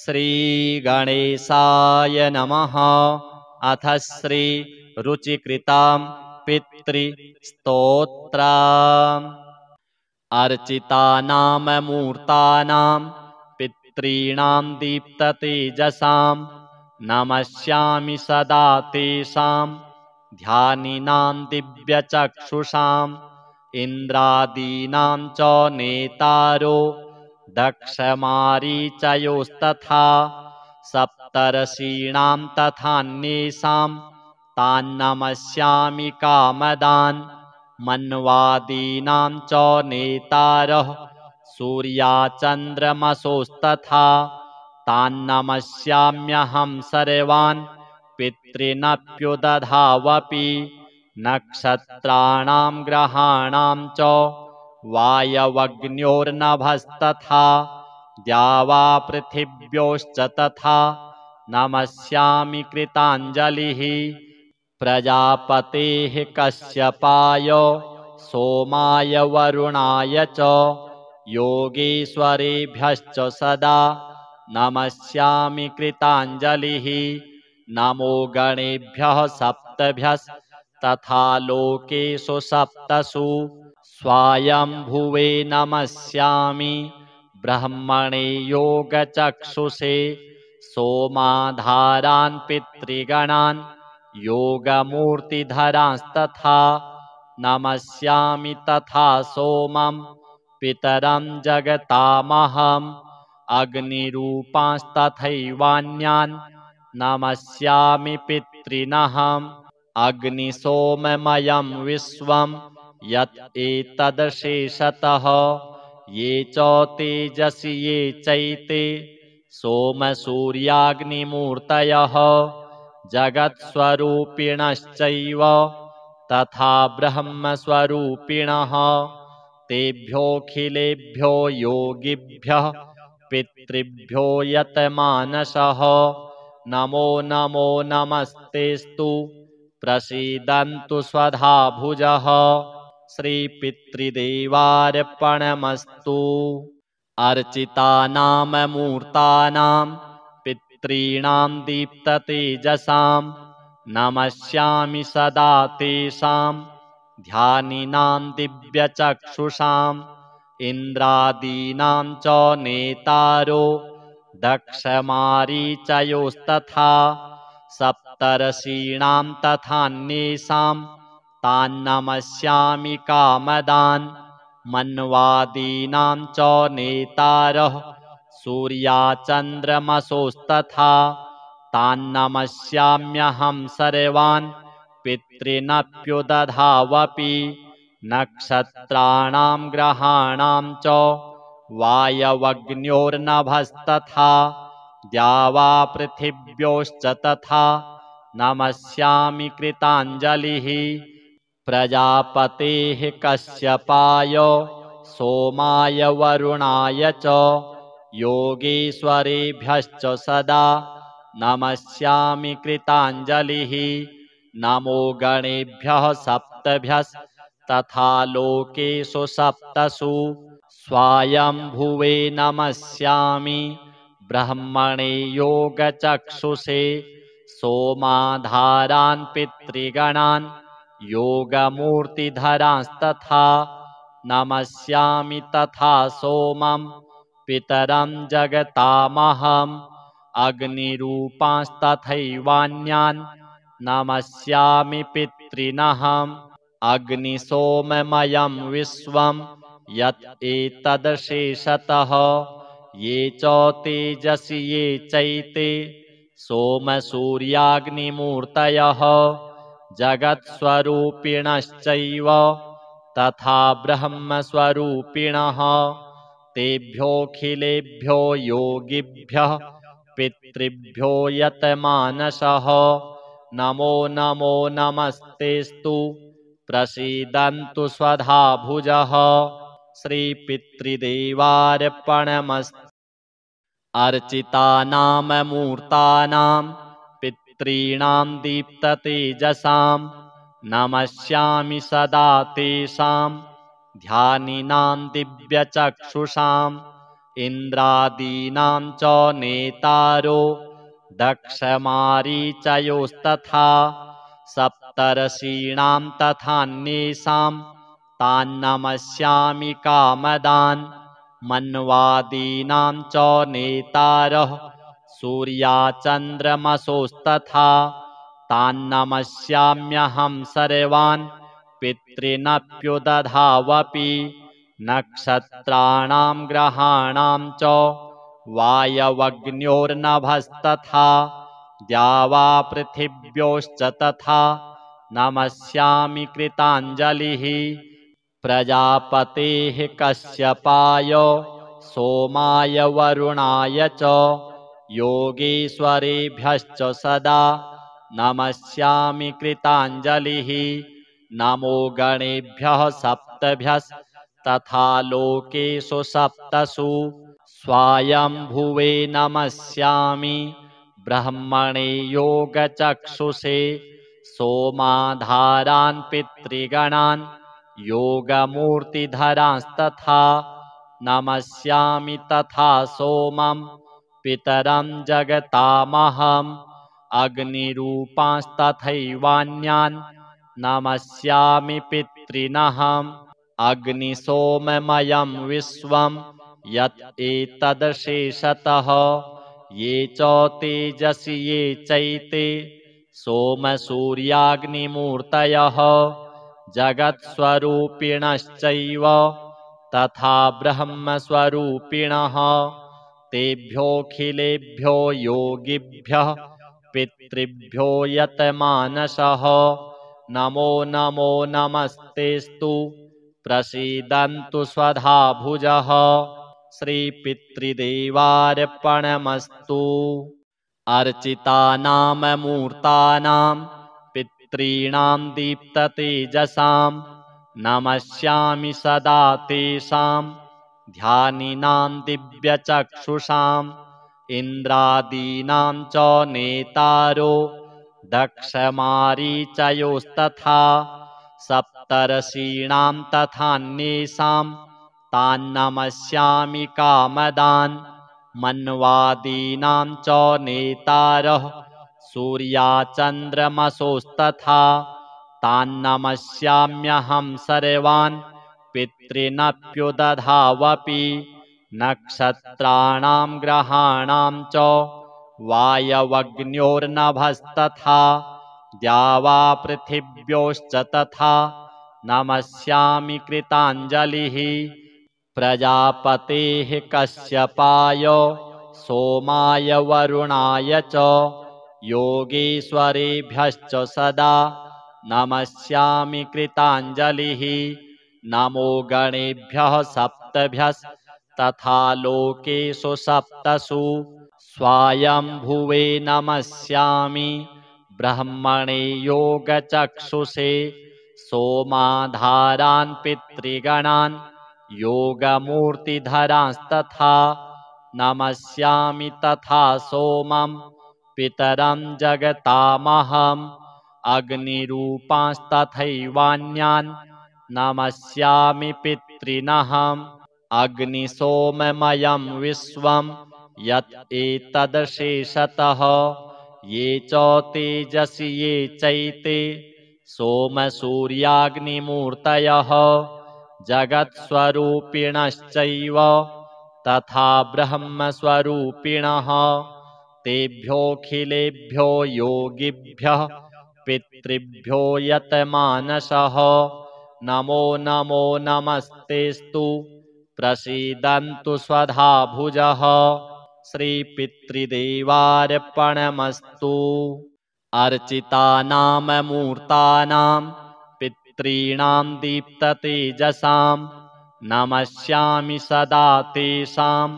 श्रीगणेशाय नमः। अथ श्री रुचिकृतां पितृस्तोत्रम्। अर्चितानां मूर्तानां पितॄणां दीप्ततेजसां नमस्यामि सदा तेषां ध्यानिनां दिव्यचक्षुषाम् इन्द्रादीनां च नेतारो दक्षमारीचयोस्तथा सप्तर्षीणां तथान्येषां तान्नमस्यामि कामदान् मन्वादीनां च नेतारः सूर्याचन्द्रमसोस्तथा तान्नमस्याम्यहं सर्वान् पितॄनप्युदधावपि नक्षत्राणां ग्रहाणां च वायवग्न्योर्नभस्तथा द्यावापृथिव्योश्च तथा नमस्यामि कृताञ्जलिः प्रजापतेः कश्यपाय सोमाय वरुणाय च योगेश्वरेभ्यश्च सदा नमस्यामि कृताञ्जलिः नमो गणेभ्यः सप्तभ्यस्तथा लोकेषु सप्तसु स्वायंभुवे नमस्यामि ब्रह्मणे योगचक्षुषे सोमाधारान् पितृगणान् योगमूर्तिधरांस्तथा नमस्यामि तथा सोमं पितरं जगतामहम् अग्निरूपांस्तथैवान्यान् नमस्यामि पितॄनहम् अग्निसोममयं विश्वं यत् एतदशेषतः ये च तेजसि ये चैते सोमसूर्याग्निमूर्तयः जगत्स्वरूपिणश्चैव तथा ब्रह्मस्वरूपिणः तेभ्योऽखिलेभ्यो योगिभ्यः पितृभ्यो यतमानसः नमो नमो नमस्तेस्तु प्रसीदन्तु स्वधा भुजः श्रीपितृदेवार्पणमस्तु। अर्चितानां मूर्तानां पितॄणां दीप्ततेजसां नमस्यामि सदा तेषां ध्यानिनां दिव्यचक्षुषाम् इन्द्रादीनां च नेतारो दक्षमारीचयोस्तथा सप्तर्षीणां तथान्येषां तान्नमस्यामि कामदान् मन्वादीनां च नेतारः सूर्याचन्द्रमसोस्तथा तान्नमस्याम्यहं सर्वान् पितॄनप्युदधावपि नक्षत्राणां ग्रहाणां च वायवग्न्योर्नभस्तथा द्यावापृथिव्योश्च तथा नमस्यामि कृताञ्जलिः प्रजापतेः कश्यपाय सोमाय वरुणाय च योगेश्वरेभ्यश्च सदा नमस्यामि कृताञ्जलिः नमो गणेभ्यः सप्तभ्यस्तथा लोकेषु सप्तसु स्वायंभुवे नमस्यामि ब्रह्मणे योगचक्षुषे सोमाधारान् पितृगणान् योगमूर्तिधरांस्तथा नमस्यामि तथा सोमं पितरं जगतामहम् अग्निरूपांस्तथैवान्यान् नमस्यामि पितॄनहम् अग्निसोममयं विश्वं यत् एतदशेषतः ये च तेजसि ये चैते सोमसूर्याग्निमूर्तयः जगत्स्वरूपिणश्चैव तथा ब्रह्मस्वरूपिणः तेभ्योऽखिलेभ्यो योगिभ्यः पितृभ्यो यतमानसः नमो नमो नमस्तेस्तु प्रसीदन्तु स्वधा भुजः श्रीपितृदेवार्पणमस्तु। अर्चितानां मूर्तानां पितॄणां दीप्ततेजसां नमस्यामि सदा तेषां ध्यानिनां दिव्यचक्षुषाम् इन्द्रादीनां च नेतारो दक्षमारीचयोस्तथा सप्तर्षीणां तथान्येषां तान्नमस्यामि कामदान् मन्वादीनां च नेतारः सूर्याचन्द्रमसोस्तथा तान्नमस्याम्यहं सर्वान् पितॄनप्युदधावपि नक्षत्राणां ग्रहाणां च वायवग्न्योर्नभस्तथा द्यावा पृथिव्योश्च तथा नमस्यामि कृताञ्जलिः प्रजापतेः कश्यपाय सोमाय वरुणाय च योगेश्वरेभ्यश्च सदा नमस्यामि कृताञ्जलिः नमो गणेभ्यः सप्तभ्यस्तथा लोकेषु सप्तसु स्वायंभुवे नमस्यामि ब्रह्मणे योगचक्षुषे सोमाधारान् पितृगणान् योगमूर्तिधरांस्तथा नमस्यामि तथा सोमं पितरं जगतामहम् अग्निरूपांस्तथैवान्यान् नमस्यामि पितॄनहम् अग्निसोममयं विश्वं यत् एतदशेषतः ये च तेजसि ये चैते सोमसूर्याग्निमूर्तयः जगत्स्वरूपिणश्चैव तथा ब्रह्मस्वरूपिणः तेभ्योऽखिलेभ्यो योगिभ्यः पितृभ्यो यतमानसः नमो नमो नमस्तेस्तु प्रसीदन्तु स्वधा भुजः श्रीपितृदेवार्पणमस्तु अर्चितानाममूर्तानां पितॄणां दीप्ततेजसां नमस्यामि सदा तेषां ध्यानिनां दिव्यचक्षुषाम् इन्द्रादीनां च नेतारो दक्षमारीचयोस्तथा सप्तर्षीणां तथान्येषां तान्नमस्यामि कामदान् मन्वादीनां च नेतारः सूर्याचन्द्रमसोस्तथा तान्नमस्याम्यहं सर्वान् पितॄनप्युदधावपि नक्षत्राणां ग्रहाणां च वायवग्न्योर्नभस्तथा द्यावा पृथिव्योश्च तथा नमस्यामि कृताञ्जलिः प्रजापतेः कश्यपाय सोमाय वरुणाय च योगेश्वरेभ्यश्च सदा नमस्यामि कृताञ्जलिः नमो गणेभ्यः सप्तभ्यस्तथा लोकेषु सप्तसु स्वायंभुवे नमस्यामि ब्रह्मणे योगचक्षुषे सोमाधारान् पितृगणान् योगमूर्तिधरांस्तथा नमस्यामि तथा सोमं पितरं जगतामहम् अग्निरूपांस्तथैवान्यान् नमस्यामि पितॄनहम् अग्निसोममयं विश्वं यत् एतदशेषतः ये च तेजसि ये चैते सोमसूर्याग्निमूर्तयः जगत्स्वरूपिणश्चैव तथा ब्रह्मस्वरूपिणः तेभ्योऽखिलेभ्यो योगिभ्यः पितृभ्यो यतमानसः नमो नमो नमस्तेस्तु प्रसीदन्तु स्वधा भुजः श्रीपितृदेवार्पणमस्तु अर्चितानाममूर्तानां पितॄणां दीप्ततेजसां नमस्यामि सदा तेषां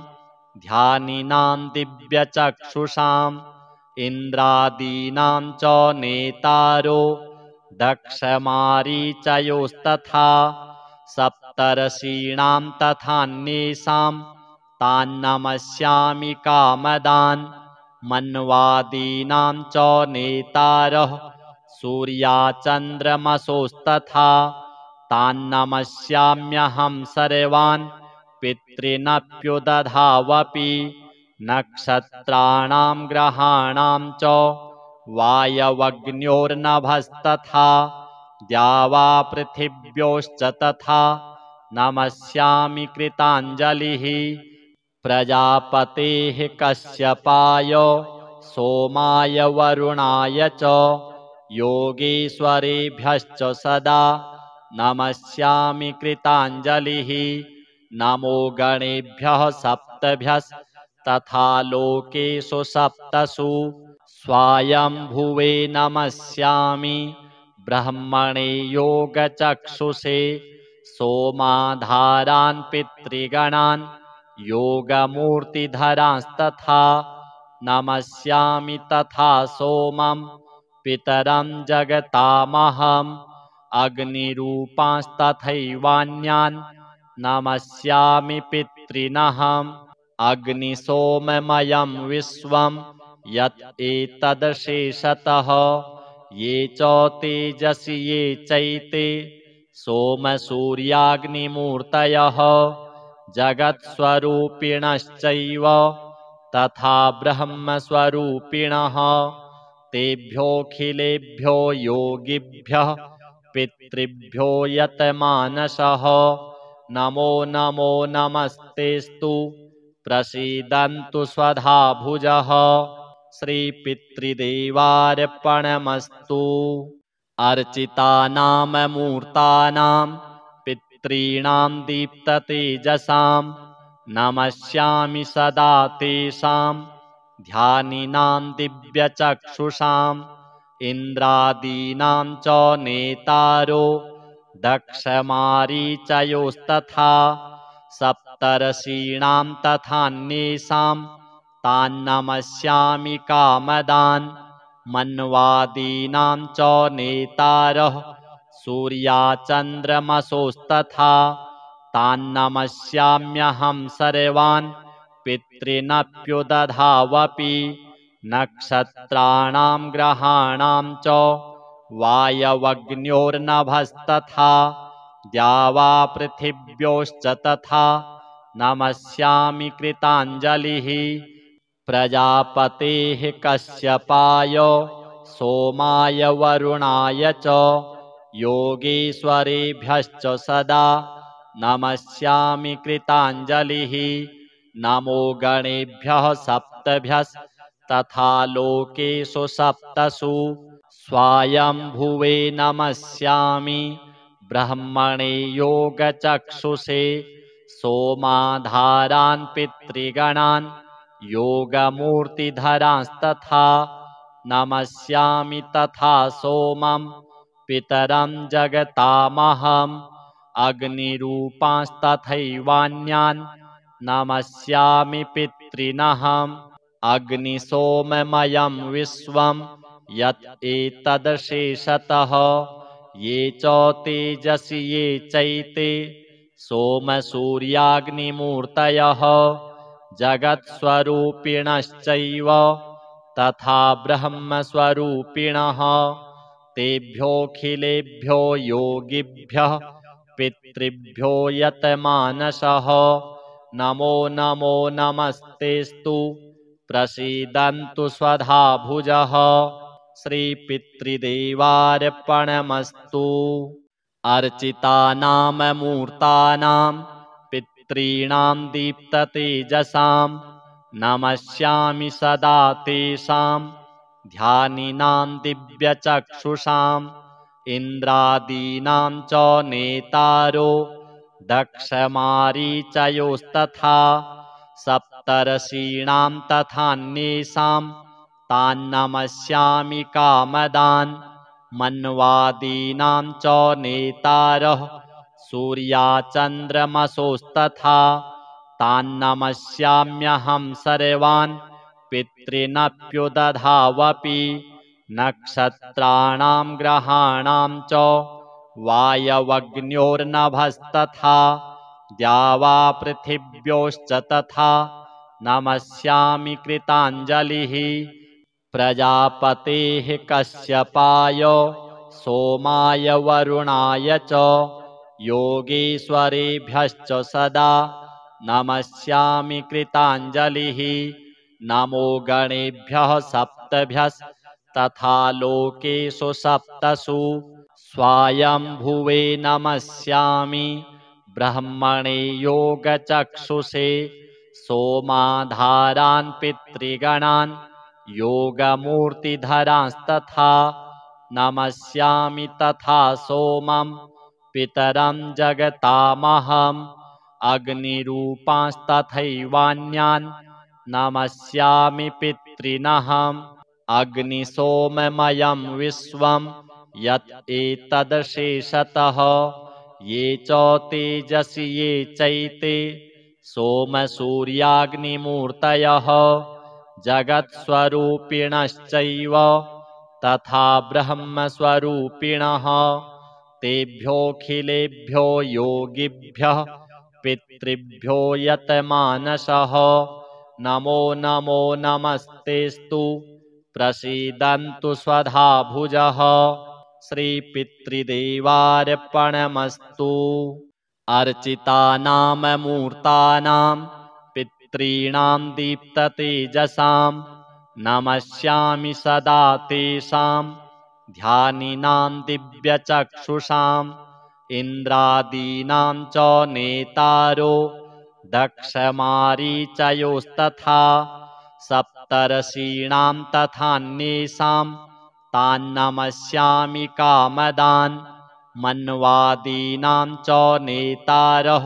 ध्यानिनां दिव्यचक्षुषाम् इन्द्रादीनां च नेतारो दक्षमारीचयोस्तथा सप्तर्षीणां तथान्येषां तान्नमस्यामि कामदान् मन्वादीनां च नेतारः सूर्याचन्द्रमसोस्तथा तान्नमस्याम्यहं सर्वान् पितॄनप्युदधावपि नक्षत्राणां ग्रहाणां च वायवग्न्योर्नभस्तथा द्यावा पृथिव्योश्च तथा नमस्यामि कृताञ्जलिः प्रजापतेः कश्यपाय सोमाय वरुणाय च योगीश्वरेभ्यश्च सदा नमस्यामि कृताञ्जलिः नमो गणेभ्यः सप्तभ्यस्तथा लोकेषु सप्तसु स्वायंभुवे नमस्यामि ब्रह्मणे योगचक्षुषे सोमाधारान् पितृगणान् योगमूर्तिधरांस्तथा नमस्यामि तथा सोमं पितरं जगतामहम् अग्निरूपांस्तथैवान्यान् नमस्यामि पितॄनहम् अग्निसोममयं विश्वं यत् एतदशेषतः ये च तेजसि ये चैते सोमसूर्याग्निमूर्तयः जगत्स्वरूपिणश्चैव तथा ब्रह्मस्वरूपिणः तेभ्योऽखिलेभ्यो योगिभ्यः पितृभ्यो यतमानसः नमो नमो नमस्तेस्तु प्रसीदन्तु स्वधा भुजः श्रीपितृदेवार्पणमस्तु अर्चितानां मूर्तानां पितॄणां दीप्ततेजसां नमस्यामि सदा तेषां ध्यानिनां दिव्यचक्षुषाम् इन्द्रादीनां च नेतारो दक्षमारीचयोस्तथा सप्तर्षीणां तथान्येषां तान्नमस्यामि कामदान् मन्वादीनां च नेतारः सूर्याचन्द्रमसोस्तथा तान्नमस्याम्यहं सर्वान् पितॄनप्युदधावपि नक्षत्राणां ग्रहाणां च वायवग्न्योर्नभस्तथा द्यावा पृथिव्योश्च तथा नमस्यामि कृताञ्जलिः प्रजापतेः कश्यपाय सोमाय वरुणाय च योगीश्वरेभ्यश्च सदा नमस्यामि कृताञ्जलिः नमो गणेभ्यः सप्तभ्यस्तथा लोकेषु सप्तसु स्वायंभुवे नमस्यामि ब्रह्मणे योगचक्षुषे सोमाधारान् पितृगणान् योगमूर्तिधरांस्तथा नमस्यामि तथा सोमं पितरं जगतामहम् अग्निरूपांस्तथैवान्यान् नमस्यामि पितॄनहम् अग्निसोममयं विश्वं यत् एतदशेषतः ये च तेजसि ये चैते सोमसूर्याग्निमूर्तयः जगत्स्वरूपिणश्चैव तथा ब्रह्मस्वरूपिणः तेभ्योऽखिलेभ्यो योगिभ्यः पितृभ्यो यतमानसः नमो नमो नमस्तेस्तु प्रसीदन्तु स्वधा भुजः श्रीपितृदेवार्पणमस्तु अर्चितानां मूर्तानां पितॄणां दीप्ततेजसां नमस्यामि सदा तेषां ध्यानिनां दिव्यचक्षुषाम् इन्द्रादीनां च नेतारो दक्षमारीचयोस्तथा सप्तर्षीणां तथान्येषां तान्नमस्यामि कामदान् मन्वादीनां च नेतारः सूर्याचन्द्रमसोस्तथा तान्नमस्याम्यहं सर्वान् पितॄनप्युदधावपि नक्षत्राणां ग्रहाणां च वायवग्न्योर्नभस्तथा द्यावा पृथिव्योश्च तथा नमस्यामि कृताञ्जलिः प्रजापतेः कश्यपाय सोमाय वरुणाय च योगीश्वरेभ्यश्च सदा नमस्यामि कृताञ्जलिः नमो गणेभ्यः सप्तभ्यस्तथा लोकेषु सप्तसु स्वायंभुवे नमस्यामि ब्रह्मणे योगचक्षुषे सोमाधारान् पितृगणान् योगमूर्तिधरांस्तथा नमस्यामि तथा सोमं पितरं जगतामहम् अग्निरूपांस्तथैवान्यान् नमस्यामि पितॄनहम् अग्निसोममयं विश्वं यत् एतदशेषतः ये च तेजसि ये चैते सोमसूर्याग्निमूर्तयः जगत्स्वरूपिणश्चैव तथा ब्रह्मस्वरूपिणः तेभ्योऽखिलेभ्यो योगिभ्यः पितृभ्यो यतमानसः नमो नमो नमस्तेस्तु प्रसीदन्तु स्वधा भुजः श्रीपितृदेवार्पणमस्तु अर्चितानां मूर्तानां पितॄणां दीप्ततेजसां नमस्यामि सदा तेषां ध्यानिनां दिव्यचक्षुषाम् इन्द्रादीनां च नेतारो दक्षमारीचयोस्तथा सप्तर्षीणां तथान्येषां तान्नमस्यामि कामदान् मन्वादीनां च नेतारः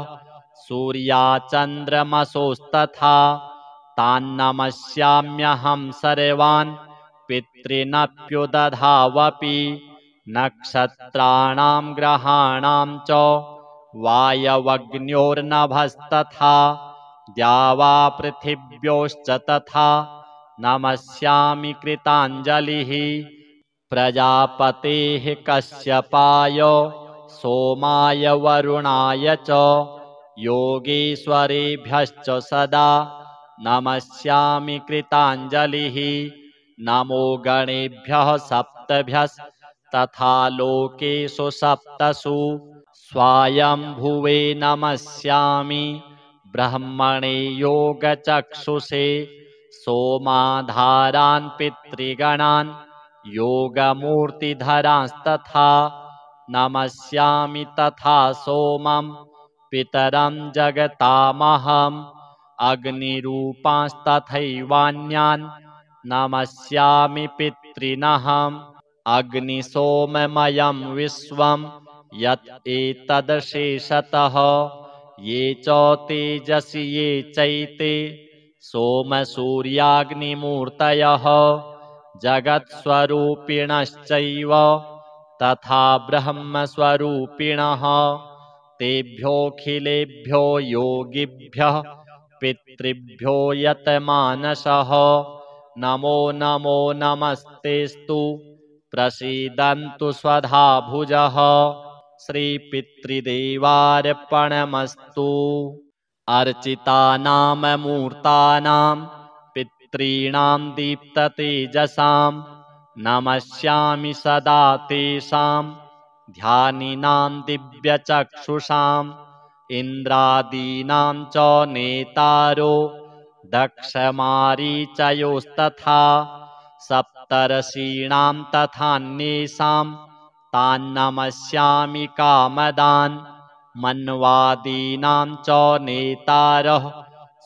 सूर्याचन्द्रमसोस्तथा तान्नमस्याम्यहं सर्वान् पितॄनप्युदधावपि नक्षत्राणां ग्रहाणां च वायवग्न्योर्नभस्तथा द्यावापृथिव्योश्च तथा नमस्यामि कृताञ्जलिः प्रजापतेः कश्यपाय सोमाय वरुणाय च योगेश्वरेभ्यश्च सदा नमस्यामि कृताञ्जलिः नमो गणेभ्यः सप्तभ्यस्तथा लोकेषु सप्तसु स्वायंभुवे नमस्यामि ब्रह्मणे योगचक्षुषे सोमाधारान् पितृगणान् योगमूर्तिधरांस्तथा नमस्यामि तथा सोमं पितरं जगतामहम् अग्निरूपांस्तथैवान्यान् नमस्यामि पितॄनहम् अग्निसोममयं विश्वं यत् एतदशेषतः ये च तेजसि ये चैते सोमसूर्याग्निमूर्तयः जगत्स्वरूपिणश्चैव तथा ब्रह्मस्वरूपिणः तेभ्योऽखिलेभ्यो योगिभ्यः पितृभ्यो यतमानसः नमो नमो नमस्तेस्तु प्रसीदन्तु स्वधा भुजः श्रीपितृदेवार्पणमस्तु अर्चितानां मूर्तानां पितॄणां दीप्ततेजसां नमस्यामि सदा तेषां ध्यानिनां दिव्यचक्षुषाम् इन्द्रादीनां च नेतारो दक्षमारीचयोस्तथा सप्तर्षीणां तथान्येषां तान्नमस्यामि कामदान् मन्वादीनां च नेतारः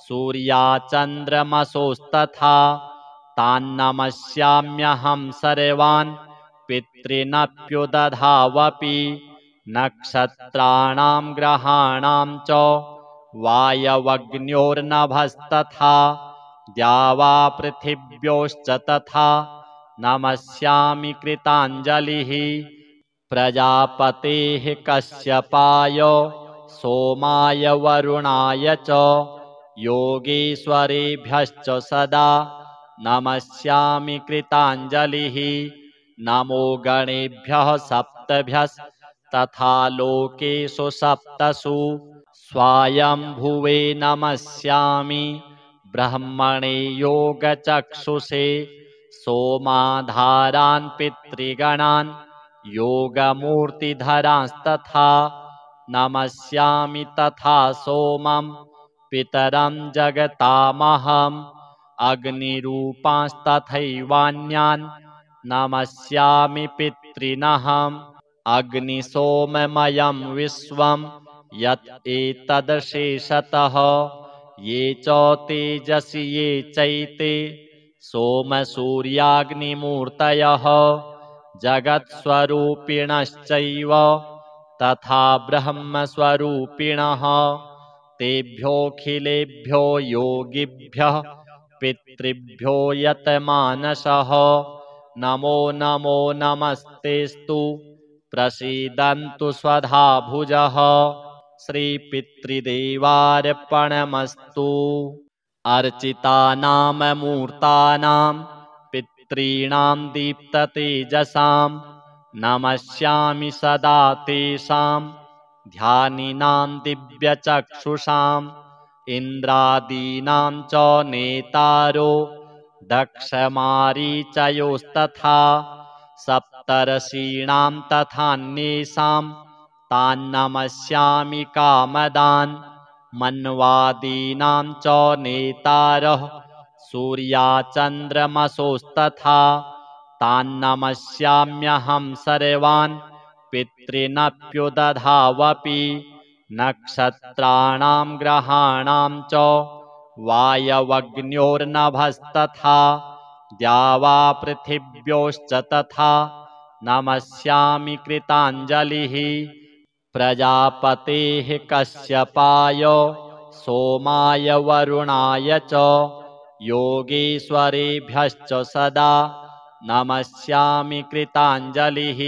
सूर्याचन्द्रमसोस्तथा तान्नमस्याम्यहं सर्वान् पितॄनप्युदधावपि नक्षत्राणां ग्रहाणां च वायवग्न्योर्नभस्तथा द्यावापृथिव्योश्च तथा नमस्यामि कृताञ्जलिः प्रजापतेः कश्यपाय सोमाय वरुणाय च योगेश्वरेभ्यश्च सदा नमस्यामि कृताञ्जलिः नमो गणेभ्यः सप्तभ्यस्तथा लोकेषु सप्तसु स्वायंभुवे नमस्यामि ब्रह्मणे योगचक्षुषे सोमाधारान् पितृगणान् योगमूर्तिधरांस्तथा नमस्यामि तथा सोमं पितरं जगतामहम् अग्निरूपांस्तथैवान्यान् नमस्यामि पितॄनहम् अग्निसोममयं विश्वं यत् एतदशेषतः ये च तेजसि ये चैते सोमसूर्याग्निमूर्तयः जगत्स्वरूपिणश्चैव तथा ब्रह्मस्वरूपिणः तेभ्योऽखिलेभ्यो योगिभ्यः पितृभ्यो यतमानसः नमो नमो नमस्तेस्तु प्रसीदन्तु स्वधा भुजः श्रीपितृदेवार्पणमस्तु अर्चितानां मूर्तानां पितॄणां दीप्ततेजसां नमस्यामि सदा तेषां ध्यानिनां दिव्यचक्षुषाम् इन्द्रादीनां च नेतारो दक्षमारीचयोस्तथा सप्तर्षीणां तथान्येषां तान्नमस्यामि कामदान् मन्वादीनां च नेतारः सूर्याचन्द्रमसोस्तथा तान्नमस्याम्यहं सर्वान् पितॄनप्युदधावपि नक्षत्राणां ग्रहाणां च वायवग्न्योर्नभस्तथा द्यावापृथिव्योश्च तथा नमस्यामि कृताञ्जलिः प्रजापतेः कश्यपाय सोमाय वरुणाय च योगीश्वरेभ्यश्च सदा नमस्यामि कृताञ्जलिः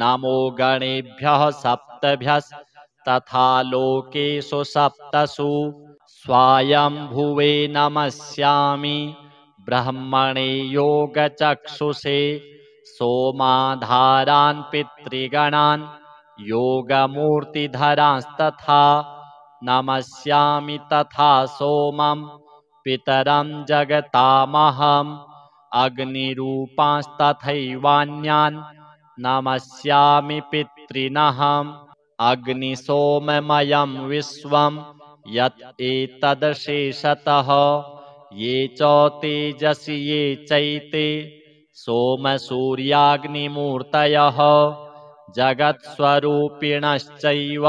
नमो गणेभ्यः सप्तभ्यस्तथा लोकेषु सप्तसु स्वायंभुवे नमस्यामि ब्रह्मणे योगचक्षुषे सोमाधारान् पितृगणान् योगमूर्तिधरांस्तथा नमस्यामि तथा सोमं पितरं जगतामहम् अग्निरूपांस्तथैवान्यान् नमस्यामि पितॄनहम् अग्निसोममयं विश्वं यत् एतदशेषतः ये च तेजसि ये चैते सोमसूर्याग्निमूर्तयः जगत्स्वरूपिणश्चैव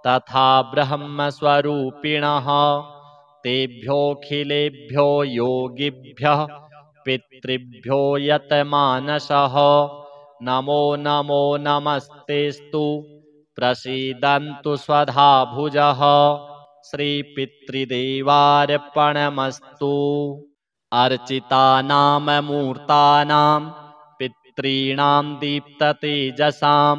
तथा ब्रह्मस्वरूपिणः तेभ्योऽखिलेभ्यो योगिभ्यः पितृभ्यो यतमानसः नमो नमो नमस्तेस्तु प्रसीदन्तु स्वधा भुजः श्रीपितृदेवार्पणमस्तु अर्चितानां मूर्तानां पितॄणां दीप्ततेजसां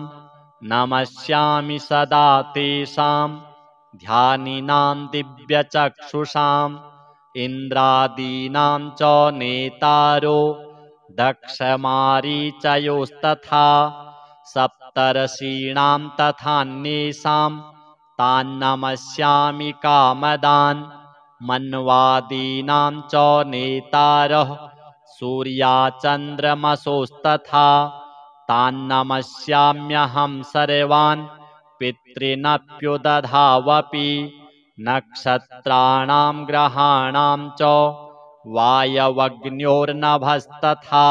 नमस्यामि सदा तेषां ध्यानिनां दिव्यचक्षुषाम् इन्द्रादीनां च नेतारो दक्षमारीचयोस्तथा सप्तर्षीणां तथान्येषां तान्नमस्यामि कामदान् मन्वादीनां च नेतारः सूर्याचन्द्रमसोस्तथा तान्नमस्याम्यहं सर्वान् पितॄनप्युदधावपि नक्षत्राणां ग्रहाणां च वायवग्न्योर्नभस्तथा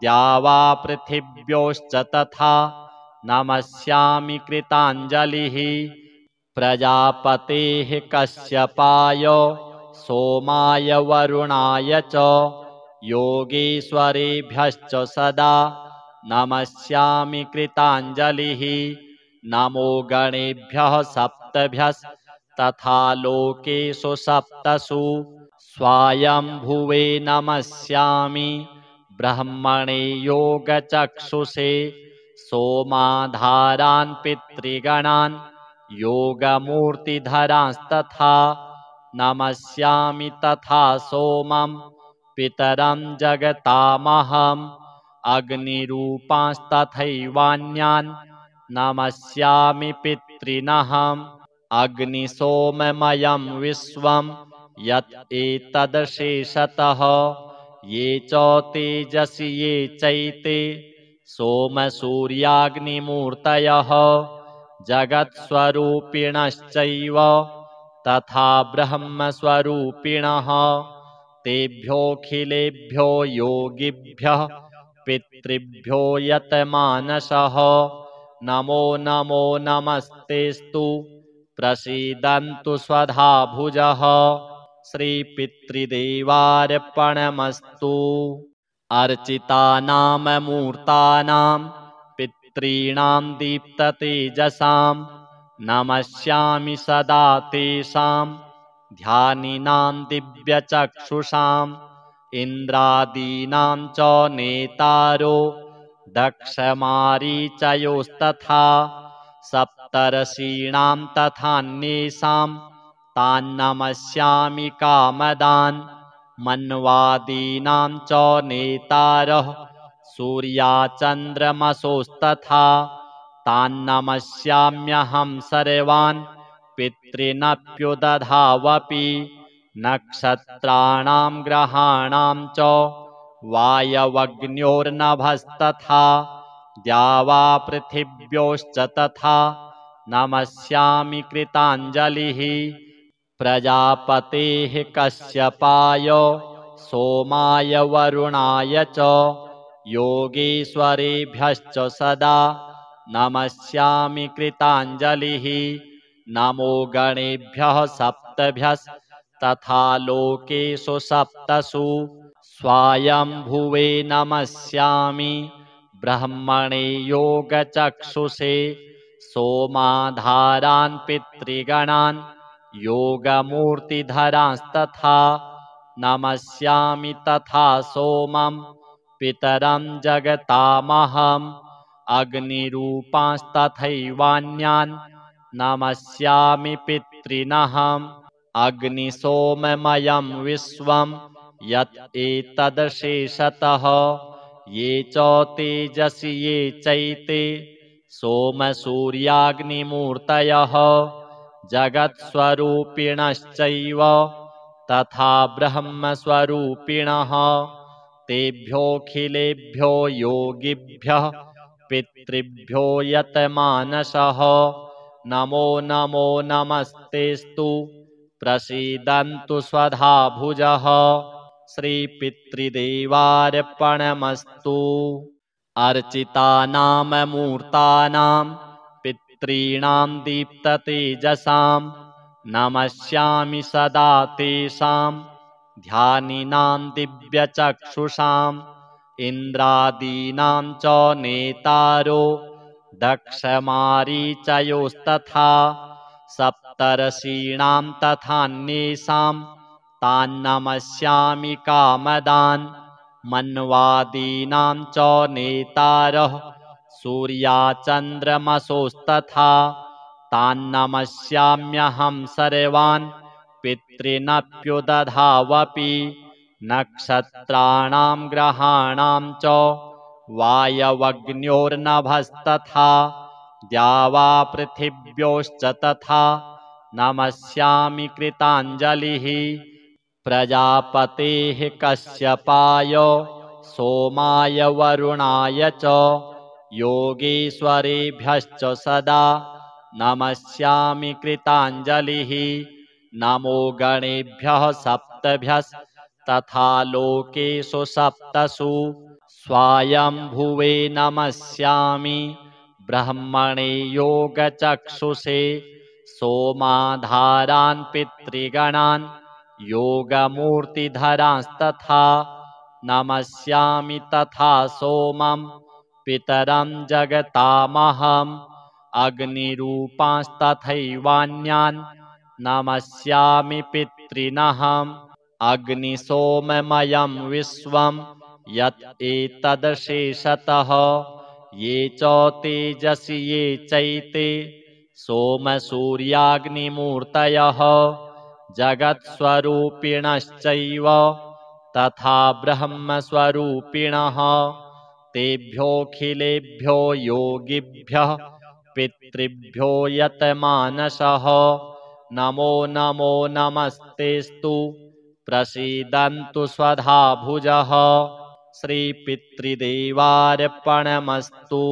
द्यावापृथिव्योश्च तथा नमस्यामि कृताञ्जलिः प्रजापतेः कश्यपाय सोमाय वरुणाय च योगीश्वरेभ्यश्च सदा नमस्यामि कृताञ्जलिः नमो गणेभ्यः सप्तभ्यस्तथा लोकेषु सप्तसु स्वायंभुवे नमस्यामि ब्रह्मणे योगचक्षुषे सोमाधारान् पितृगणान् योगमूर्तिधरांस्तथा नमस्यामि तथा सोमं पितरं जगतामहम् अग्निरूपांस्तथैवान्यान् नमस्यामि पितॄनहम् अग्निसोममयं विश्वं यत् एतदशेषतः ये च तेजसि ये चैते सोमसूर्याग्निमूर्तयः जगत्स्वरूपिणश्चैव तथा ब्रह्मस्वरूपिणः तेभ्योऽखिलेभ्यो योगिभ्यः पितृभ्यो यतमानसः नमो नमो नमस्तेस्तु प्रसीदन्तु स्वधा भुजः श्रीपितृदेवार्पणमस्तु। अर्चितानां मूर्तानां पितॄणां दीप्ततेजसां नमस्यामि सदा तेषां ध्यानिनां दिव्यचक्षुषाम् इन्द्रादीनां च नेतारो दक्षमारीचयोस्तथा सप्तर्षीणां तथान्येषां तान्नमस्यामि कामदान् मन्वादीनां च नेतारः सूर्याचन्द्रमसोस्तथा तान्नमस्याम्यहं सर्वान् पितॄनप्युदधावपि नक्षत्राणां ग्रहाणां च वायवग्न्योर्नभस्तथा द्यावापृथिव्योश्च तथा नमस्यामि कृताञ्जलिः प्रजापतेः कश्यपाय सोमाय वरुणाय च योगेश्वरेभ्यश्च सदा नमस्यामि कृताञ्जलिः नमो गणेभ्यः सप्तभ्यस्तथा लोकेषु सप्तसु स्वायंभुवे नमस्यामि ब्रह्मणे योगचक्षुषे सोमाधारान् पितृगणान् योगमूर्तिधरांस्तथा नमस्यामि तथा सोमं पितरं जगतामहम् अग्निरूपांस्तथैवान्यान् नमस्यामि पितॄनहम् अग्निसोममयं विश्वं यत् एतदशेषतः ये च तेजसि ये चैते सोमसूर्याग्निमूर्तयः जगत्स्वरूपिणश्चैव तथा ब्रह्मस्वरूपिणः तेभ्योऽखिलेभ्यो योगिभ्यः पितृभ्यो यतमानसः नमो नमो नमस्तेस्तु प्रसीदन्तु स्वधा भुजः श्रीपितृदेवार्पणमस्तु। अर्चितानां मूर्तानां पितॄणां दीप्ततेजसां नमस्यामि सदा तेषां ध्यानिनां दिव्यचक्षुषाम् इन्द्रादीनां च नेतारो दक्षमारीचयोस्तथा सप्तर्षीणां तथान्येषां तान्नमस्यामि कामदान् मन्वादीनां च नेतारः सूर्याचन्द्रमसोस्तथा तान्नमस्याम्यहं सर्वान् पितॄनप्युदधावपि नक्षत्राणां ग्रहाणां च वायवग्न्योर्नभस्तथा द्यावापृथिव्योश्च तथा नमस्यामि कृताञ्जलिः प्रजापतेः कश्यपाय सोमाय वरुणाय च योगेश्वरेभ्यश्च सदा नमस्यामि कृताञ्जलिः नमो गणेभ्यः सप्तभ्यस्तथा लोकेषु सप्तसु स्वायंभुवे नमस्यामि ब्रह्मणे योगचक्षुषे सोमाधारान् पितृगणान् योगमूर्तिधरांस्तथा नमस्यामि तथा सोमं पितरं जगतामहम् अग्निरूपांस्तथैवान्यान् नमस्यामि पितॄनहम् अग्निसोममयं विश्वं यत् एतदशेषतः ये च तेजसि ये चैते सोमसूर्याग्निमूर्तयः जगत्स्वरूपिणश्चैव तथा ब्रह्मस्वरूपिणः तेभ्योऽखिलेभ्यो योगिभ्यः पितृभ्यो यतमानसः नमो नमो नमस्तेस्तु प्रसीदन्तु स्वधा भुजः श्रीपितृदेवार्पणमस्तु।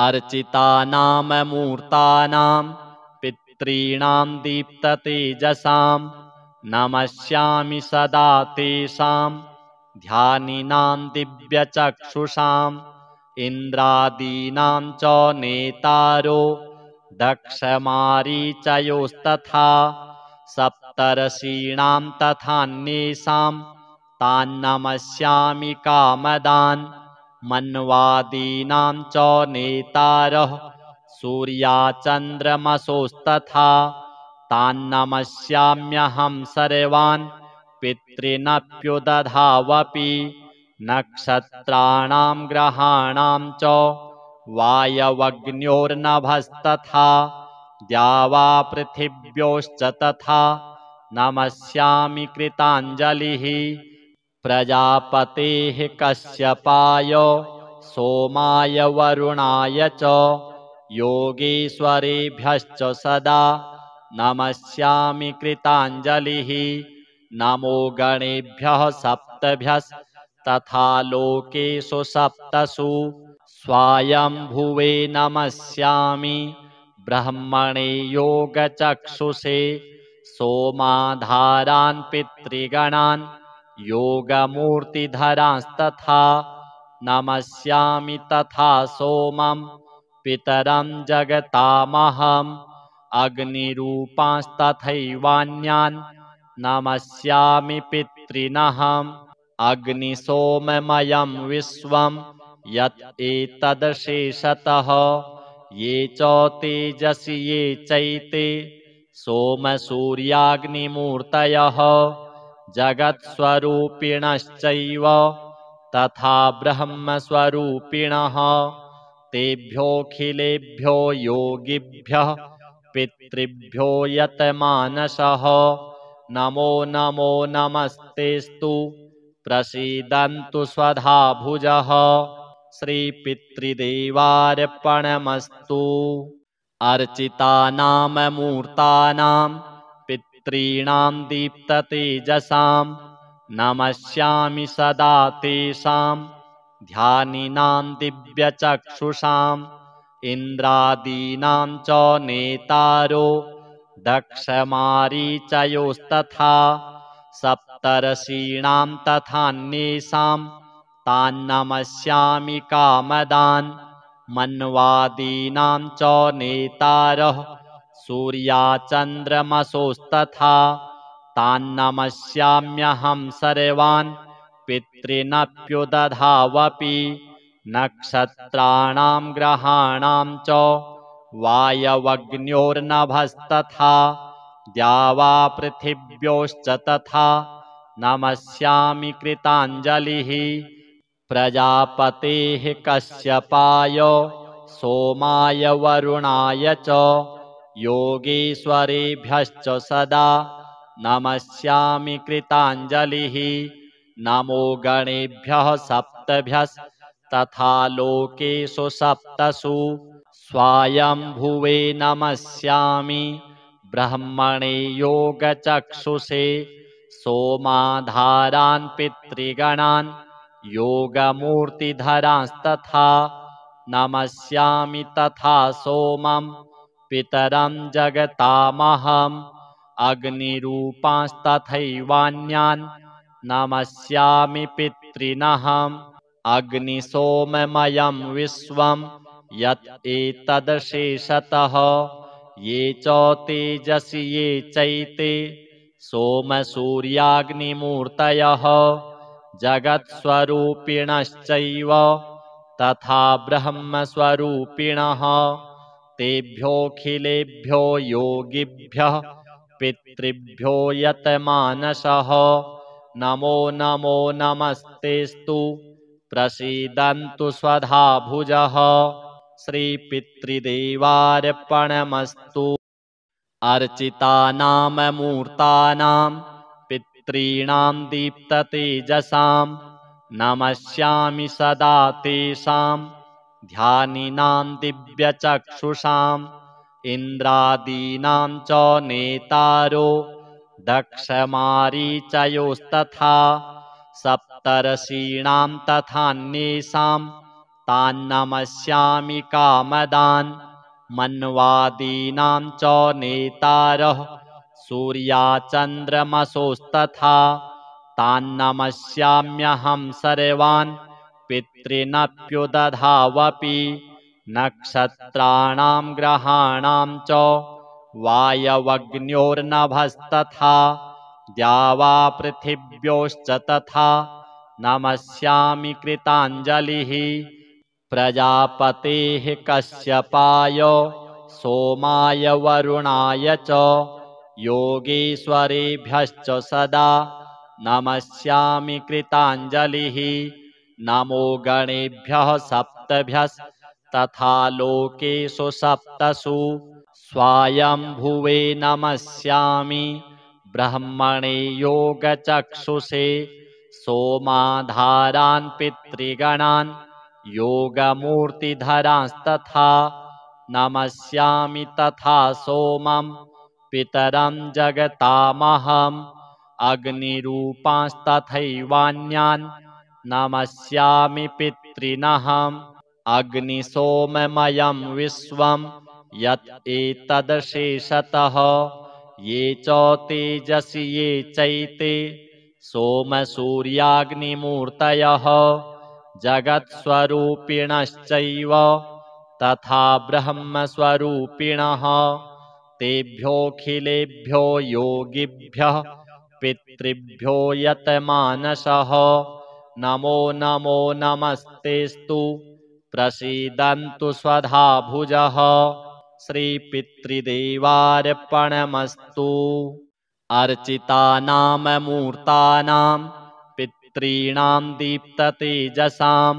अर्चितानां मूर्तानां पितॄणां दीप्ततेजसां नमस्यामि सदा तेषां ध्यानिनां दिव्यचक्षुषाम् इन्द्रादीनां च नेतारो दक्षमारीचयोस्तथा सप्तर्षीणां तथान्येषां तान्नमस्यामि कामदान् मन्वादीनां च नेतारः सूर्याचन्द्रमसोस्तथा तान्नमस्याम्यहं सर्वान् पितॄनप्युदधावपि नक्षत्राणां ग्रहाणां च वायवग्न्योर्नभस्तथा द्यावा पृथिव्योश्च तथा नमस्यामि कृताञ्जलिः प्रजापतेः कश्यपाय सोमाय वरुणाय च योगेश्वरेभ्यश्च सदा नमस्यामि कृताञ्जलिः नमो गणेभ्यः सप्तभ्यस्तथा लोकेषु सप्तसु स्वायंभुवे नमस्यामि ब्रह्मणे योगचक्षुषे सोमाधारान् पितृगणान् योगमूर्तिधरांस्तथा नमस्यामि तथा सोमं पितरं जगतामहम् अग्निरूपांस्तथैवान्यान् नमस्यामि पितॄनहम् अग्निसोममयं विश्वं यत् एतदशेषतः ये च तेजसि ये चैते सोमसूर्याग्निमूर्तयः जगत्स्वरूपिणश्चैव तथा ब्रह्मस्वरूपिणः तेभ्योऽखिलेभ्यो योगिभ्यः पितृभ्यो यतमानसः नमो नमो नमस्तेस्तु प्रसीदन्तु स्वधा भुजः श्रीपितृदेवार्पणमस्तु अर्चितानां मूर्तानां पितॄणां दीप्ततेजसां नमस्यामि सदा तेषां ध्यानिनां दिव्यचक्षुषाम् इन्द्रादीनां च नेतारो दक्षमारीचयोस्तथा सप्तर्षीणां तथान्येषां तान्नमस्यामि कामदान् मन्वादीनां च नेतारः सूर्याचन्द्रमसोस्तथा तान्नमस्याम्यहं सर्वान् पितॄनप्युदधावपि नक्षत्राणां ग्रहाणां च वायवग्न्योर्नभस्तथा द्यावा पृथिव्योश्च तथा नमस्यामि कृताञ्जलिः प्रजापतेः कश्यपाय सोमाय वरुणाय च योगेश्वरेभ्यश्च सदा नमस्यामि कृताञ्जलिः नमो गणेभ्यः सप्तभ्यस्तथा लोकेषु सप्तसु स्वायंभुवे नमस्यामि ब्रह्मणे योगचक्षुषे सोमाधारान् पितृगणान् योगमूर्तिधरांस्तथा नमस्यामि तथा सोमं पितरं जगतामहम् अग्निरूपांस्तथैवान्यान् नमस्यामि पितॄनहम् अग्निसोममयं विश्वं यत् एतदशेषतः ये च तेजसि ये चैते सोमसूर्याग्निमूर्तयः जगत्स्वरूपिणश्चैव तथा ब्रह्मस्वरूपिणः तेभ्योऽखिलेभ्यो योगिभ्यः पितृभ्यो यतमानसः नमो नमो नमस्तेस्तु प्रसीदन्तु स्वधा भुजः श्रीपितृदेवार्पणमस्तु अर्चितानां मूर्तानां पितॄणां दीप्ततेजसां नमस्यामि सदा तेषां ध्यानिनां दिव्यचक्षुषाम् इन्द्रादीनां च नेतारो दक्षमारीचयोस्तथा सप्तर्षीणां तथान्येषां तान्नमस्यामि कामदान् मन्वादीनां च नेतारः सूर्याचन्द्रमसोस्तथा तान्नमस्याम्यहं सर्वान् पितॄनप्युदधावपि नक्षत्राणां ग्रहाणां च वायवग्न्योर्नभस्तथा द्यावा पृथिव्योश्च तथा नमस्यामि कृताञ्जलिः प्रजापतेः कश्यपाय सोमाय वरुणाय च योगेश्वरेभ्यश्च सदा नमस्यामि कृताञ्जलिः नमो गणेभ्यः सप्तभ्यस्तथा लोकेषु सप्तसु स्वायंभुवे नमस्यामि ब्रह्मणे योगचक्षुषे सोमाधारान् पितृगणान् योगमूर्तिधरांस्तथा नमस्यामि तथा सोमं पितरं जगतामहम् अग्निरूपांस्तथैवान्यान् नमस्यामि पितॄनहम् अग्निसोममयं विश्वं यत् एतदशेषतः ये च तेजसि ये चैते सोमसूर्याग्निमूर्तयः जगत्स्वरूपिणश्चैव तथा ब्रह्मस्वरूपिणः तेभ्योऽखिलेभ्यो योगिभ्यः पितृभ्यो यतमानसः नमो नमो नमस्तेस्तु प्रसीदन्तु स्वधा भुजः श्रीपितृदेवार्पणमस्तु अर्चितानाममूर्तानां पितॄणां दीप्ततेजसां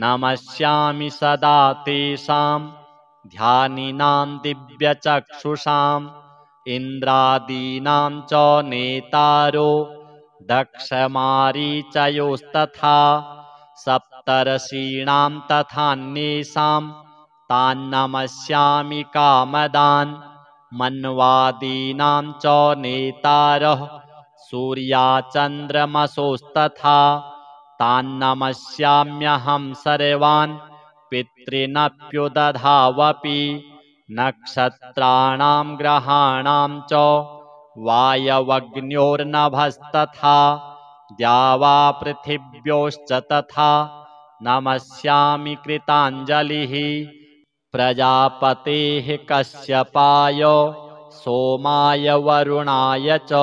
नमस्यामि सदा तेषां ध्यानिनां दिव्यचक्षुषाम् इन्द्रादीनां च नेतारो दक्षमारीचयोस्तथा सप्तर्षीणां तथान्येषां तान्नमस्यामि कामदान् मन्वादीनां च नेतारः सूर्याचन्द्रमसोस्तथा तान्नमस्याम्यहं सर्वान् पितॄनप्युदधावपि नक्षत्राणां ग्रहाणां च वायवग्न्योर्नभस्तथा द्यावा पृथिव्योश्च तथा नमस्यामि कृताञ्जलिः प्रजापतेः कश्यपाय सोमाय वरुणाय च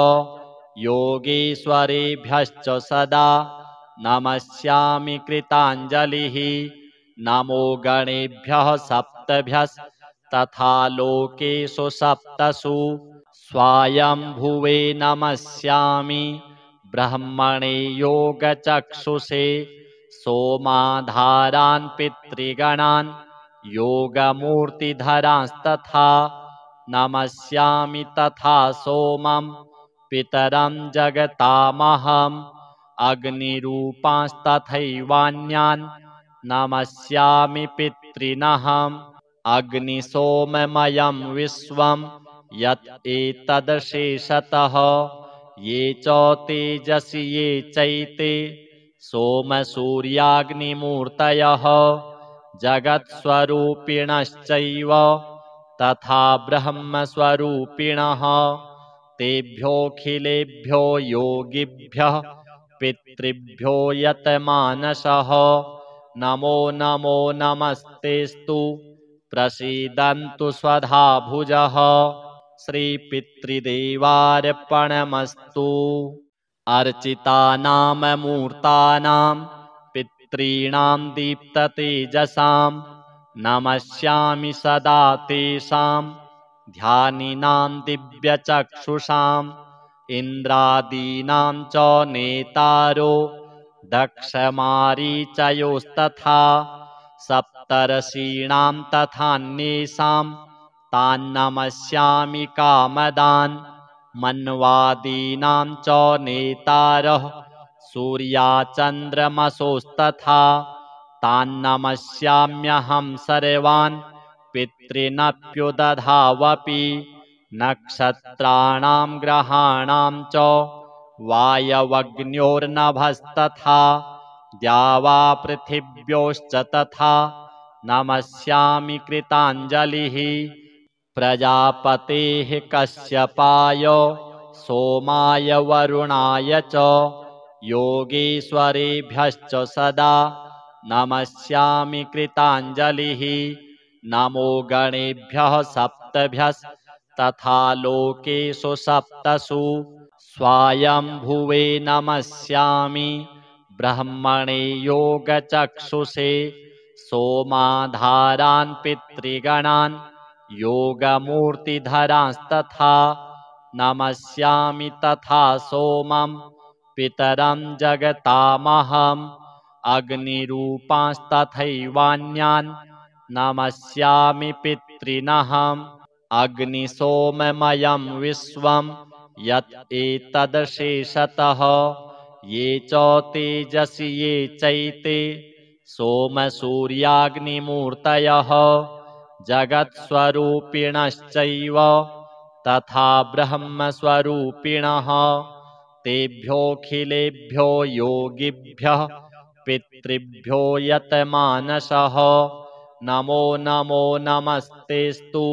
योगेश्वरेभ्यश्च सदा नमस्यामि कृताञ्जलिः नमो गणेभ्यः सप्तभ्यस्तथा लोकेषु सप्तसु स्वायंभुवे नमस्यामि ब्रह्मणे योगचक्षुषे सोमाधारान् पितृगणान् योगमूर्तिधरांस्तथा नमस्यामि तथा सोमं पितरं जगतामहम् अग्निरूपांस्तथैवान्यान् नमस्यामि पितॄनहम् अग्निसोममयं विश्वं यत् एतदशेषतः ये च तेजसि ये चैते सोमसूर्याग्निमूर्तयः जगत्स्वरूपिणश्चैव तथा ब्रह्मस्वरूपिणः तेभ्योऽखिलेभ्यो योगिभ्यः पितृभ्यो यतमानसः नमो नमो नमस्तेस्तु प्रसीदन्तु स्वधा भुजः श्रीपितृदेवार्पणमस्तु अर्चितानाममूर्तानां पितॄणां दीप्ततेजसां नमस्यामि सदा तेषां ध्यानिनां दिव्यचक्षुषाम् इन्द्रादीनां च नेतारो दक्षमारीचयोस्तथा सप्तर्षीणां तथान्येषां तान्नमस्यामि कामदान् मन्वादीनां च नेतारः सूर्याचन्द्रमसोस्तथा तान्नमस्याम्यहं सर्वान् पितॄनप्युदधावपि नक्षत्राणां ग्रहाणां च वायवग्न्योर्नभस्तथा द्यावा पृथिव्योश्च तथा नमस्यामि कृताञ्जलिः प्रजापतेः कश्यपाय सोमाय वरुणाय च योगीश्वरेभ्यश्च सदा नमस्यामि कृताञ्जलिः नमो गणेभ्यः सप्तभ्यस्तथा लोकेषु सप्तसु स्वायंभुवे नमस्यामि ब्रह्मणे योगचक्षुषे सोमाधारान् पितृगणान् योगमूर्तिधरांस्तथा नमस्यामि तथा सोमं पितरं जगतामहम् अग्निरूपांस्तथैवान्यान् नमस्यामि पितॄनहम् अग्निसोममयं विश्वं यत् एतदशेषतः ये च तेजसि ये चैते सोमसूर्याग्निमूर्तयः जगत्स्वरूपिणश्चैव तथा ब्रह्मस्वरूपिणः तेभ्योऽखिलेभ्यो योगिभ्यः पितृभ्यो यतमानसः नमो नमो नमस्तेस्तु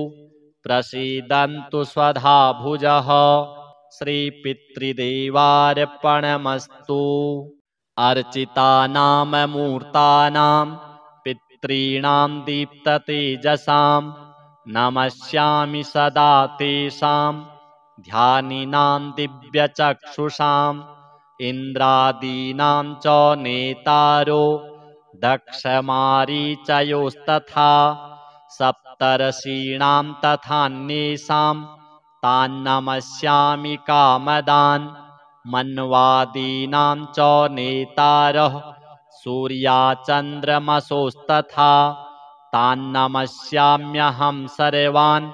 प्रसीदन्तु स्वधा भुजः श्रीपितृदेवार्पणमस्तु अर्चितानां मूर्तानां पितॄणां दीप्ततेजसां नमस्यामि सदा तेषां ध्यानिनां दिव्यचक्षुषाम् इन्द्रादीनां च नेतारो दक्षमारीचयोस्तथा सप्तर्षीणां तथान्येषां तान्नमस्यामि कामदान् मन्वादीनां च नेतारः सूर्याचन्द्रमसोस्तथा तान्नमस्याम्यहं सर्वान्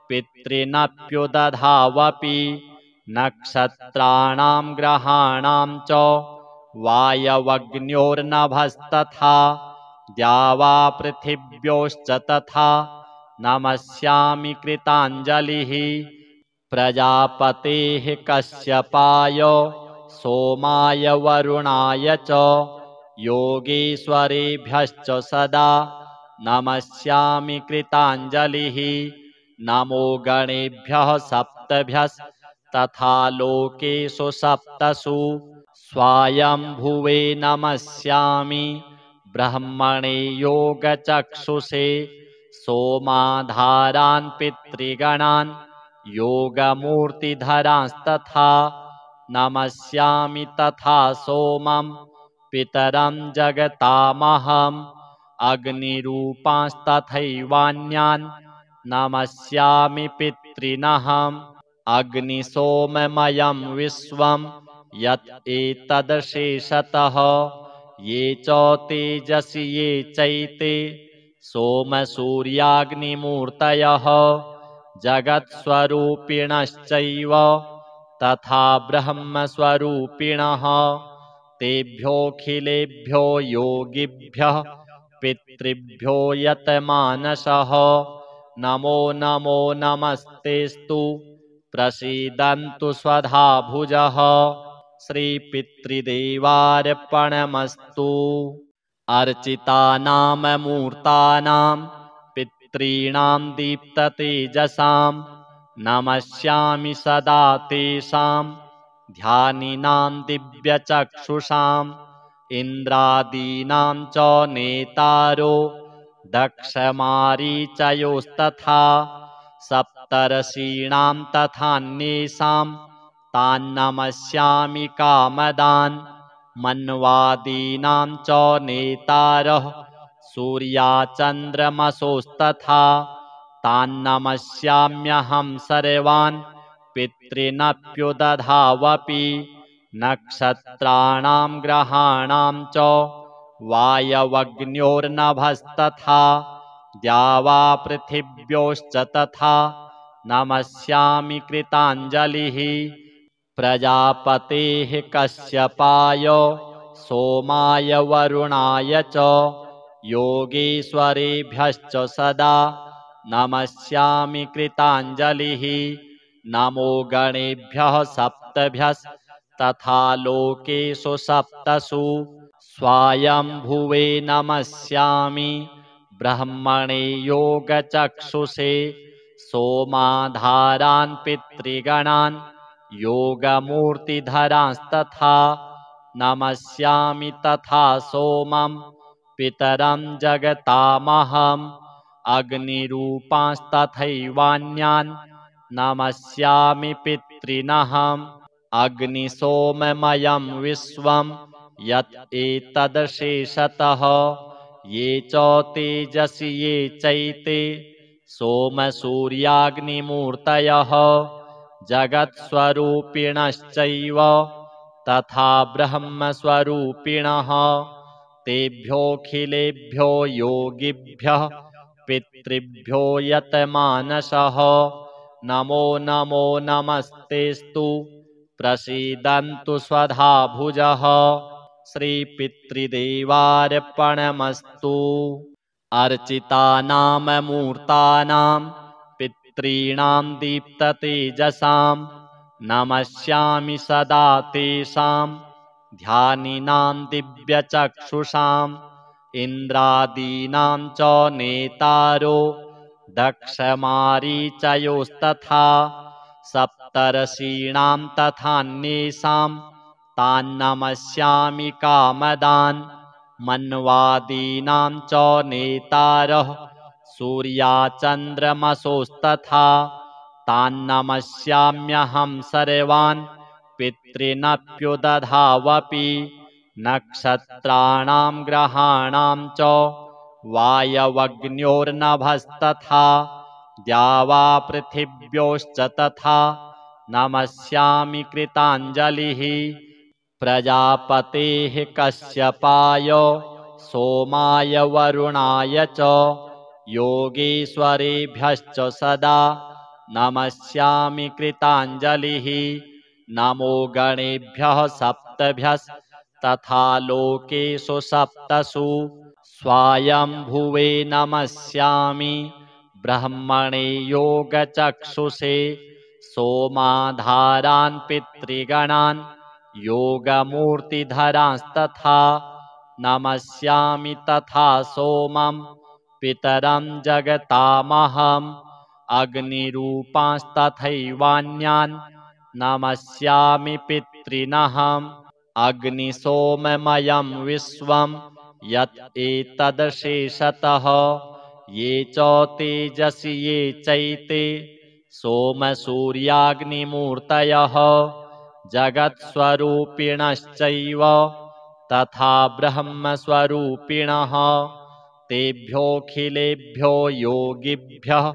पितॄनप्युदधावपि नक्षत्राणां ग्रहाणां च वायवग्न्योर्नभस्तथा द्यावापृथिव्योश्च तथा नमस्यामि कृताञ्जलिः प्रजापतेः कश्यपाय सोमाय वरुणाय च योगीश्वरेभ्यश्च सदा नमस्यामि कृताञ्जलिः नमो गणेभ्यः सप्तभ्यस्तथा लोकेषु सप्तसु स्वायंभुवे नमस्यामि ब्रह्मणे योगचक्षुषे सोमाधारान् पितृगणान् योगमूर्तिधरांस्तथा नमस्यामि तथा सोमं पितरं जगतामहम् अग्निरूपांस्तथैवान्यान् नमस्यामि पितॄनहम् अग्निसोममयं विश्वं यत् एतदशेषतः ये च तेजसि ये चैते सोमसूर्याग्निमूर्तयः जगत्स्वरूपिणश्चैव तथा ब्रह्मस्वरूपिणः तेभ्योऽखिलेभ्यो योगिभ्यः पितृभ्यो यतमानसः नमो नमो नमस्तेस्तु प्रसीदन्तु स्वधा भुजः श्रीपितृदेवार्पणमस्तु अर्चितानां मूर्तानां पितॄणां दीप्ततेजसां नमस्यामि सदा तेषां ध्यानिनां दिव्यचक्षुषाम् इन्द्रादीनां च नेतारो दक्षमारीचयोस्तथा सप्तर्षीणां तथान्येषां तान्नमस्यामि कामदान् मन्वादीनां च नेतारः सूर्याचन्द्रमसोस्तथा तान्नमस्याम्यहं सर्वान् पितॄनप्युदधावपि नक्षत्राणां ग्रहाणां च वायवग्न्योर्नभस्तथा द्यावापृथिव्योश्च तथा नमस्यामि कृताञ्जलिः प्रजापतेः कश्यपाय सोमाय वरुणाय च योगीश्वरेभ्यश्च सदा नमस्यामि कृताञ्जलिः नमो गणेभ्यः सप्तभ्यस्तथा लोकेषु सप्तसु स्वायंभुवे नमस्यामि ब्रह्मणे योगचक्षुषे सोमाधारान् पितृगणान् योगमूर्तिधरांस्तथा नमस्यामि तथा सोमं पितरं जगतामहम् अग्निरूपांस्तथैवान्यान् नमस्यामि पितॄनहम् अग्निसोममयं विश्वं यत् एतदशेषतः ये च तेजसि ये चैते सोमसूर्याग्निमूर्तयः जगत्स्वरूपिणश्चैव तथा ब्रह्मस्वरूपिणः तेभ्योऽखिलेभ्यो योगिभ्यः पितृभ्यो यतमानसः नमो नमो नमस्तेस्तु प्रसीदन्तु स्वधा भुजः श्रीपितृदेवार्पणमस्तु अर्चितानां मूर्तानां पितॄणां दीप्ततेजसां नमस्यामि सदा तेषां ध्यानिनां दिव्यचक्षुषाम् इन्द्रादीनां च नेतारो दक्षमारीचयोस्तथा सप्तर्षीणां तथान्येषां तान्नमस्यामि कामदान् मन्वादीनां च नेतारः सूर्याचन्द्रमसोस्तथा तान्नमस्याम्यहं सर्वान् पितॄनप्युदधावपि नक्षत्राणां ग्रहाणां च वायवग्न्योर्नभस्तथा द्यावापृथिव्योश्च तथा नमस्यामि कृताञ्जलिः प्रजापतेः कश्यपाय सोमाय वरुणाय च योगेश्वरेभ्यश्च सदा नमस्यामि कृताञ्जलिः नमो गणेभ्यः सप्तभ्यस्तथा लोकेषु सप्तसु स्वायंभुवे नमस्यामि ब्रह्मणे योगचक्षुषे सोमाधारान् पितृगणान् योगमूर्तिधरांस्तथा नमस्यामि तथा सोमं पितरं जगतामहम् अग्निरूपांस्तथैवान्यान् नमस्यामि पितॄनहम् अग्निसोममयं विश्वं यत् एतदशेषतः ये च तेजसि ये चैते सोमसूर्याग्निमूर्तयः जगत्स्वरूपिणश्चैव तथा ब्रह्मस्वरूपिणः तेभ्योऽखिलेभ्यो योगिभ्यः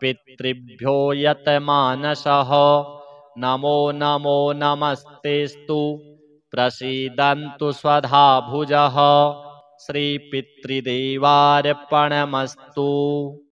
पितृभ्यो यतमानसः नमो नमो नमस्तेस्तु प्रसीदन्तु स्वधा भुजः श्रीपितृदेवार्पणमस्तु।